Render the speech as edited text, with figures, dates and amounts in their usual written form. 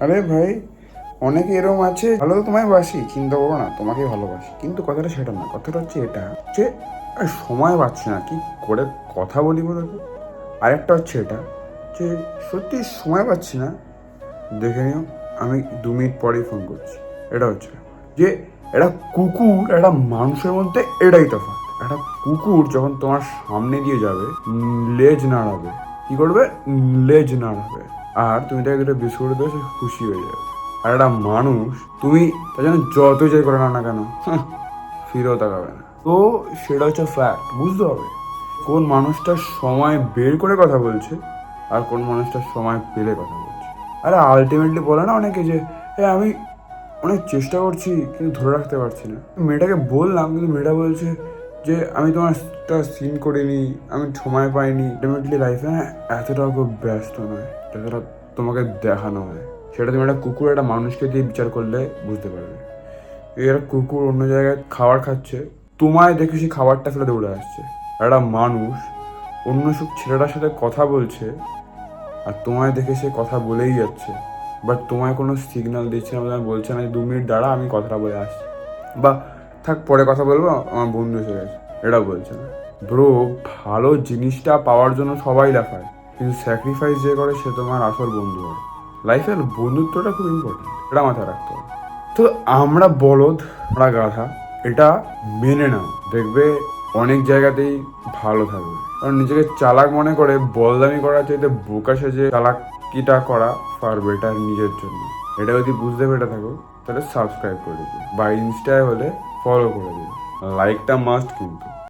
আরে ভাই, অনেকে এরকম আছে, ভালো তো তোমায় বাসি, চিন্তা করো না, তোমাকেই ভালোবাসি, কিন্তু কথাটা সেটা না। কথাটা হচ্ছে এটা যে সময় পাচ্ছি না কি করে কথা বলি বলো তো। আরেকটা হচ্ছে এটা যে সত্যি সময় পাচ্ছি না, দেখে নিও আমি 2 মিনিট পরেই ফোন করছি। এটা হচ্ছে যে একটা কুকুর একটা মানুষের মধ্যে এটাই তফাৎ। একটা কুকুর যখন তোমার সামনে দিয়ে যাবে, লেজ নাড়াবে, কি করবে, লেজ নাড়াবে, আর তুমি তাকে দুটো বিস্কুট দেবে, সে খুশি হয়ে যাবে। আর একটা মানুষ, তুমি তার জন্য যত যাই করে না না কেন, ফিরেও তাকাবে না। তো সেটা হচ্ছে ফ্যাক্ট, বুঝতে হবে কোন মানুষটা সময় বের করে কথা বলছে আর কোন মানুষটা সময় পেলে কথা বলছে। আরে আলটিমেটলি বলে না অনেকে যে আমি অনেক চেষ্টা করছি কিন্তু ধরে রাখতে পারছি না। মেয়েটাকে বললাম, কিন্তু মেয়েটা বলছে যে আমি তোমারটা সিন করিনি, আমি সময় পাইনি। আলটিমেটলি লাইফে না এতটাও খুব ব্যস্ত নয় যতটা তোমাকে দেখানো হয়। সেটা তুমি একটা কুকুর একটা মানুষকে দিয়ে বিচার করলে বুঝতে পারবে। এর কুকুর অন্য জায়গায় খাবার খাচ্ছে, তোমায় দেখে সে খাবারটা ফেলে দৌড়ে আসছে। আর একটা মানুষ অন্য সব ছেলেটার সাথে কথা বলছে, আর তোমায় দেখে সে কথা বলেই যাচ্ছে, বাট তোমায় কোনো সিগন্যাল দিচ্ছে না, তোমায় বলছে না যে 2 মিনিট দাঁড়া, আমি কথাটা বলে আসছি, বা থাক পরে কথা বলবো, আমার বন্ধু এসে গেছে, এটা বলছে না। ব্রো, ভালো জিনিসটা পাওয়ার জন্য সবাই লাফায়, কিন্তু স্যাক্রিফাইস যে করে সে তোমার আসল বন্ধু হয়। লাইফের বন্ধুত্বটা খুব ইম্পর্টেন্ট, এটা মাথায় রাখতে হবে। তো আমরা বলদ, আমরা গাধা, এটা মেনে নাও, দেখবে অনেক জায়গাতেই ভালো থাকবে। কারণ নিজেকে চালাক মনে করে বলদামি করার চাইতে বোকা সেজে চালাকিটা করা ফার বেটার নিজের জন্য। এটা যদি বুঝতে পেরে থাকো তাহলে সাবস্ক্রাইব করে দিও, বা ইনস্টায় হলে ফলো করে দিও। লাইকটা মাস্ট কিন্তু।